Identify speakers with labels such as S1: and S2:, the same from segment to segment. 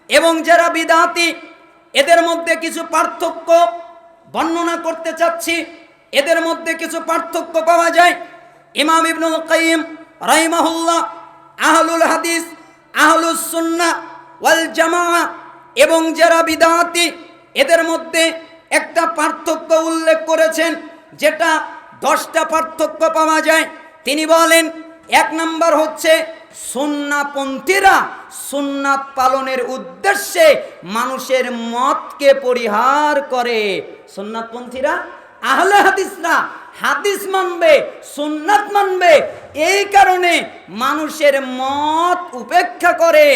S1: এবং যারা বিদআতি, এদের মধ্যে কিছু পার্থক্য বর্ণনা করতে চাচ্ছি। এদের মধ্যে কিছু পার্থক্য পাওয়া যায়। ইমাম ইবনুল কাইয়িম রাহিমাহুল্লাহ আহলুল হাদিস, আহলুস সুন্নাহ ওয়াল জামাআহ এবং যারা বিদআতি, এদের মধ্যে একটা পার্থক্য উল্লেখ করেছেন, যেটা 10টা পার্থক্য পাওয়া যায়। তিনি বলেন, 1 নম্বর হচ্ছে সুন্নাহপন্থীরা সুন্নাত পালনের উদ্দেশ্যে মানুষের মতকে পরিহার করে। সুন্নাতপন্থীরা, আহলে হাদিসরা হাদিস মানবে, সুন্নাত মানবে, এই কারণে মানুষের মত উপেক্ষা করে।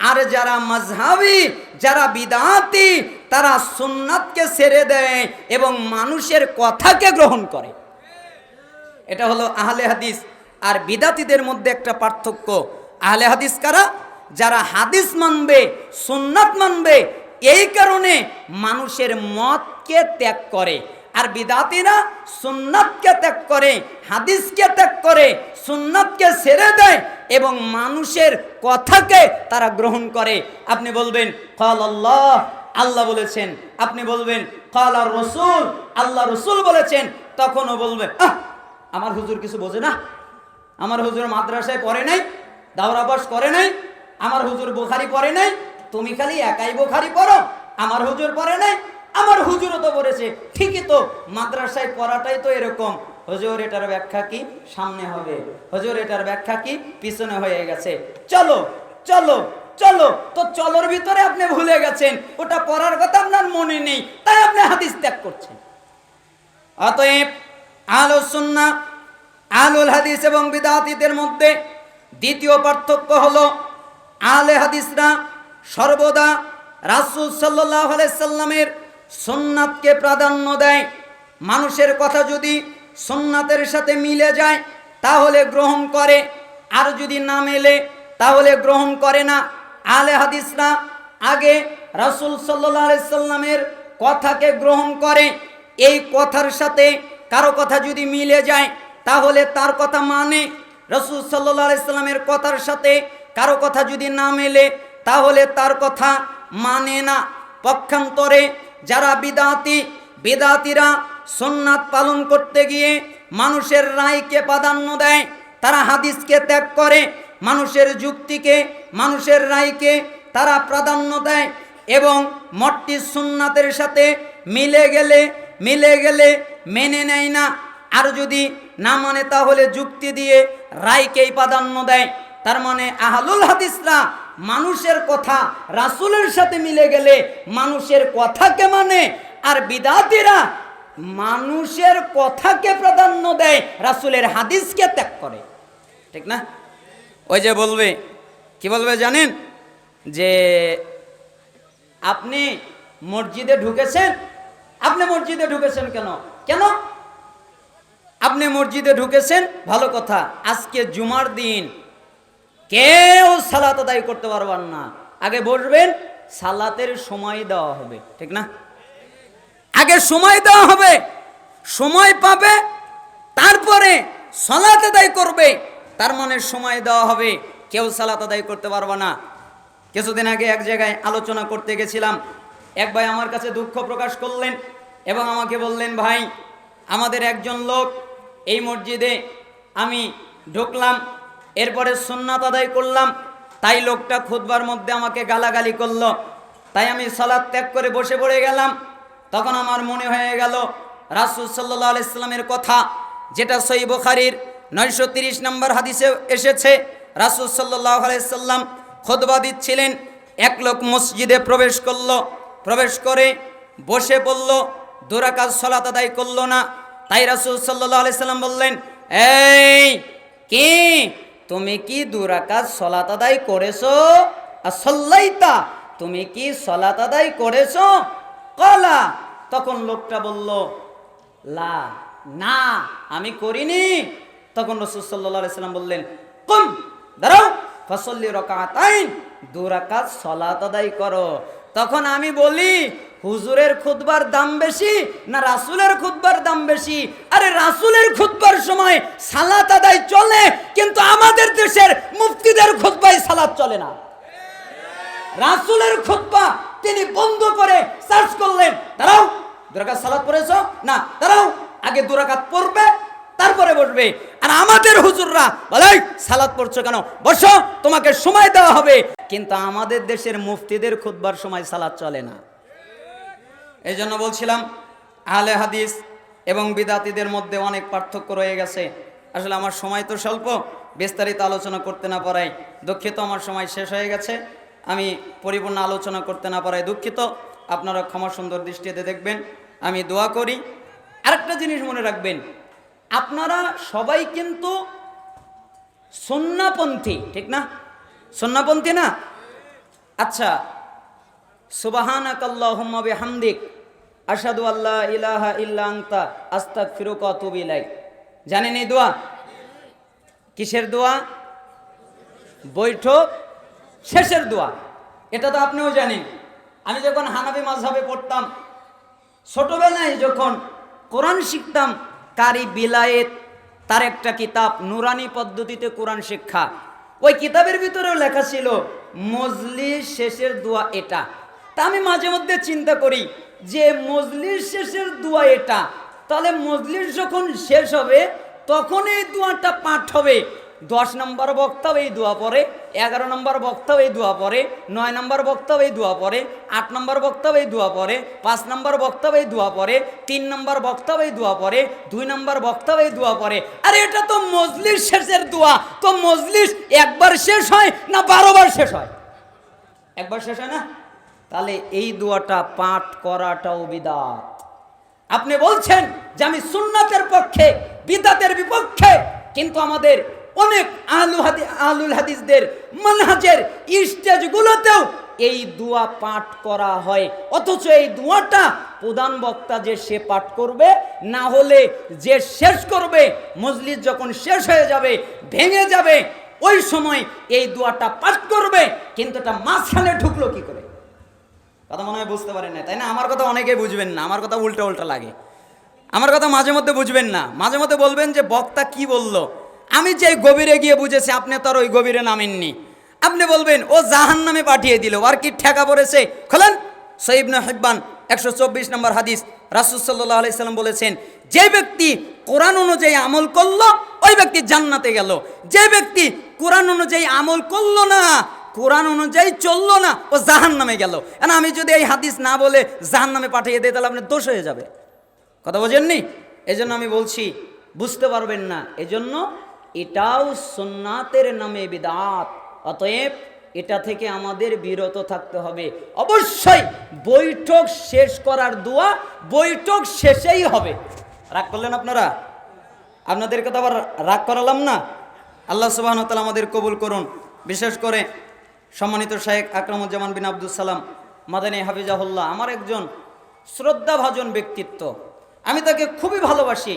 S1: আর যারা মাযহাবী, যারা বিদআতি, তারা সুন্নাতকে ছেড়ে দেয় এবং মানুষের কথাকে গ্রহণ করে। এটা হলো আহলে হাদিস আর বিদআতিদের মধ্যে একটা পার্থক্য। আহলে হাদিস কারা? যারা হাদিস মানবে, সুন্নাত মানবে, এই কারণে মানুষের মতকে ত্যাগ করে। আর বিদআতিরা সুন্নাতকে ত্যাগ করে, হাদিসকে ত্যাগ করে, সুন্নাতকে ছেড়ে দেয় এবং মানুষের কথাকে তারা গ্রহণ করে। আপনি বলবেন ক্বালাল্লাহ, আল্লাহ বলেছেন। আপনি বলবেন ক্বালা রাসূল, আল্লাহ রাসূল বলেছেন। তখনও বলবে আমার হুজুর কিছু বোঝে না, আমার হুজুর মাদ্রাসায় পড়ে নাই, দাওরা পাস করে নাই, আমার হুজুর বুখারী পড়ে নাই, তুমি খালি একাই বুখারী পড়ো, আমার হুজুর পড়ে নাই, আমার হুজুরও তো পড়েছে। ঠিকই তো, মাদ্রাসায় পড়াটাই তো এরকম। হুজুর এটার ব্যাখ্যা কি? সামনে হবে। হুজুর এটার ব্যাখ্যা কি? পিছনে হয়ে গেছে। চলো চলো চলো, তো চলোর ভিতরে আপনি ভুলে গেছেন, ওটা পড়ার কথা আপনার মনে নেই, তাই আপনি হাদিস ত্যাগ করছেন। অতএব আহলুস সুন্নাহ, আহলুল হাদিস এবং বিদআতিদের মধ্যে দ্বিতীয় পার্থক্য হলো, আহলে হাদিসরা সর্বদা রাসূল সাল্লাল্লাহু আলাইহি সাল্লামের সুন্নাতকে প্রাধান্য দেয়। মানুষের কথা যদি সুন্নাতের সাথে মিলে যায় তাহলে গ্রহণ করে, আর যদি না মেলে তাহলে গ্রহণ করে না। আহলে হাদিসরা আগে রাসূল সাল্লাল্লাহু আলাইহি সাল্লামের কথাকে গ্রহণ করে। এই কথার সাথে কারো কথা যদি মিলে যায় তাহলে তার কথা মানে। রাসূল সাল্লাল্লাহু আলাইহি সাল্লামের কথার সাথে কারো কথা যদি না মেলে তাহলে তার কথা মানে না। পক্ষান্তরে যারা বিদআতি, বিদআতিরা সুন্নাত পালন করতে গিয়ে মানুষের রায়কে প্রাধান্য দেয়, তারা হাদিসকে ত্যাগ করে, মানুষের যুক্তিকে, মানুষের রায়কে তারা প্রাধান্য দেয় এবং মতটি সুন্নাতের সাথে মিলে গেলে মেনে নেয় না, আর যদি না মানে তাহলে যুক্তি দিয়ে রায়কেই প্রাধান্য দেয়। তার মানে আহলুল হাদিসরা মানুষের কথা রাসূলের সাথে মিলে গেলে মানুষের কথাকে মানে, আর বিদআতিরা মানুষের কথাকে প্রাধান্য দেয়, রাসূলের হাদিসকে ত্যাগ করে। ঠিক না? ওই যে বলবে, কি বলবে জানেন, যে আপনি মসজিদে ঢুকেছেন, আপনি মসজিদে ঢুকেছেন কেন? কেন আপনি মসজিদে ঢুকেছেন? ভালো কথা, আজকে জুমার দিন, কেউ সালাত আদায় করতে পারবেন না। আগে বসবেন, সালাতের সময় দেওয়া হবে। ঠিক না? আগে সময় দেওয়া হবে, সময় পাবে, তারপরে সালাত আদায় করবে। তার মানে সময় দেওয়া হবে, কেউ সালাত আদায় করতে পারবে না। কিছুদিন আগে এক জায়গায় আলোচনা করতে গেছিলাম। এক ভাই আমার কাছে দুঃখ প্রকাশ করলেন এবং আমাকে বললেন, ভাই আমাদের একজন লোক এই মসজিদে আমি ঢুকলাম, এরপরে সুন্নাত আদায় করলাম, তাই লোকটা খুতবার মধ্যে আমাকে গালাগালি করলো, তাই আমি সালাত ত্যাগ করে বসে পড়ে গেলাম। তখন আমার মনে হয়ে গেল রাসূল সাল্লাল্লাহু আলাইহি সাল্লামের কথা, যেটা সহিহ বুখারীর 930 নম্বর হাদিসে এসেছে। রাসূল সাল্লাল্লাহু আলাইহি সাল্লাম খুতবা দিচ্ছিলেন, এক লোক মসজিদে প্রবেশ করলো, প্রবেশ করে বসে পড়ল, 2 রাকাত সালাত আদায় করলো না। তাই রাসূল সাল্লাল্লাহু আলাইহি সাল্লাম বললেন, এই কি তুমি কি 2 রাকাত সালাত আদায় করেছো? আসল্লাইতা, তুমি কি সালাত আদায় করেছো? ক্বালা, তখন লোকটা বলল, লা, না আমি করিনি। তখন রাসূল সাল্লাল্লাহু আলাইহি সাল্লাম বললেন, কুম, দাঁড়াও, ফাসাল্লি রাকাতাইন, 2 রাকাত সালাত আদায় করো। তখন আমি বলি, হুজুরের খুতবার দাম বেশি না রাসূলের খুতবার দাম বেশি? আরে রাসূলের খুতবার সময় সালাত আদায় চলে, কিন্তু আমাদের দেশের মুফতিদের খুতবায় সালাত চলে না। রাসূলের খুতবা তিনি বন্ধ করে সার্চ করলেন, দাঁড়াও 2 রাকাত সালাত পড়েছো না, দাঁড়াও আগে 2 রাকাত পড়বে তারপরে বসবে। আর আমাদের হুজুররা বলে সালাত পড়ছো কেন, বসো তোমাকে সময় দেওয়া হবে। কিন্তু আমাদের দেশের মুফতিদের খুতবার সময় সালাত চলে না। এই জন্য বলছিলাম আহলে হাদিস এবং বিদাতিদের মধ্যে অনেক পার্থক্য রয়ে গেছে। আসলে আমার সময় তো স্বল্প, বিস্তারিত আলোচনা করতে না পারায় দুঃখিত। আমার সময় শেষ হয়ে গেছে, আমি পরিপূর্ণ আলোচনা করতে না পারায় দুঃখিত। আপনারা ক্ষমা সুন্দর দৃষ্টিতে দেখবেন। আমি দোয়া করি। আরেকটা জিনিস মনে রাখবেন, আপনারা সবাই কিন্তু সুন্নাপন্থী, ঠিক না? সুন্নাপন্থী না? আচ্ছা, সুবহানাকাল্লাহুম্মা বিহামদিক আশহাদু আল্লা ইলাহা ইল্লা আনতা আস্তাগফিরুকা ওয়া আতুবু ইলাইক, জানেন এই দোয়া? কিসের দোয়া? বৈঠক শেষের দোয়া। এটা তো আপনিও জানেন। আমি যখন হানাফি মাযহাবে পড়তাম, ছোটবেলায় যখন কোরআন শিখতাম, কারি বিলায়েত তার একটা কিতাব, নুরানি পদ্ধতিতে কোরআন শিক্ষা, ওই কিতাবের ভিতরেও লেখা ছিল মজলিস শেষের দোয়া এটা। তা আমি মাঝে মধ্যে চিন্তা করি যে মজলিস শেষের দোয়া এটা, তাহলে মজলিস যখন শেষ হবে তখন এই দোয়াটা পাঠ হবে। 10 নম্বর বক্তাও এই দোয়া পড়ে, 11 নম্বর বক্তাও এই দোয়া পড়ে, 9 নম্বর বক্তাও এই দোয়া পড়ে, 8 নম্বর বক্তাও এই দোয়া পড়ে, 5 নম্বর বক্তাও এই দোয়া পড়ে, 3 নম্বর বক্তাও এই দোয়া পড়ে, 2 নম্বর বক্তাও এই দোয়া পড়ে। আরে এটা তো মজলিস শেষের দোয়া। তো মজলিস একবার শেষ হয় না 12 বার শেষ হয়? একবার শেষ হয় না? তাহলে এই দোয়াটা পাঠ করাটাও বিদআত। আপনি বলছেন যে আমি সুন্নাতের পক্ষে, বিদআতের বিপক্ষে, কিন্তু আমাদের অনেক আহলুল হাদিসদের মানহাজের স্টেজগুলোতেও এই দোয়া পাঠ করা হয়। অথচ এই দোয়াটা প্রধান বক্তা যে সে পাঠ করবে, না হলে যে শেষ করবে, মজলিস যখন শেষ হয়ে যাবে, ভেঙে যাবে, ওই সময় এই দোয়াটা পাঠ করবে। কিন্তু এটা মাঝখানে ঢুকলো কি করে? কথা মনে হয় বুঝতে পারেন না, তাই না? আমার কথা অনেকেই বুঝবেন না, আমার কথা উল্টা উল্টা লাগে। আমার কথা মাঝে মধ্যে বুঝবেন না, মাঝে মধ্যে বলবেন যে বক্তা কি বললো। আমি যে গভীরে গিয়ে বুঝেছি, আপনি তো আর ওই গভীরে নামেননি। আপনি বলবেন ও জাহান্নামে পাঠিয়ে দিল, আর কি ঠেকা পড়েছে। খোলেন সহিহ ইবনে হিব্বান 124 নম্বর হাদিস। রাসূল সাল্লাল্লাহু আলাইহি সাল্লাম বলেছেন, যে ব্যক্তি কোরআন অনুযায়ী আমল করলো ওই ব্যক্তি জান্নাতে গেল। যে ব্যক্তি কোরআন অনুযায়ী আমল করলো না, কোরআন অনুযায়ী চললো না, ও জাহান্নামে গেল। না, আমি যদি এই হাদিস না বলে জাহান্নামে পাঠিয়ে দিই তাহলে আপনার দোষ হয়ে যাবে। কথা বোঝেননি? এই জন্য আমি বলছি, বুঝতে পারবেন না, এজন্য এটাও সুন্নাতের নামে বিদআত। অতএব এটা থেকে আমাদের বিরত থাকতে হবে। অবশ্যই বৈঠক শেষ করার দোয়া বৈঠক শেষেই হবে। রাগ করলেন আপনারা? আপনাদেরকে তো আবার রাগ করালাম না। আল্লাহ সুবহানাহু ওয়া তাআলা আমাদের কবুল করুন। বিশেষ করে সম্মানিত শাইখ আকরামুজ্জামান বিন আব্দুল সালাম মাদানী হাফিজাহুল্লাহ আমার একজন শ্রদ্ধাভাজন ব্যক্তিত্ব। আমি তাকে খুবই ভালোবাসি।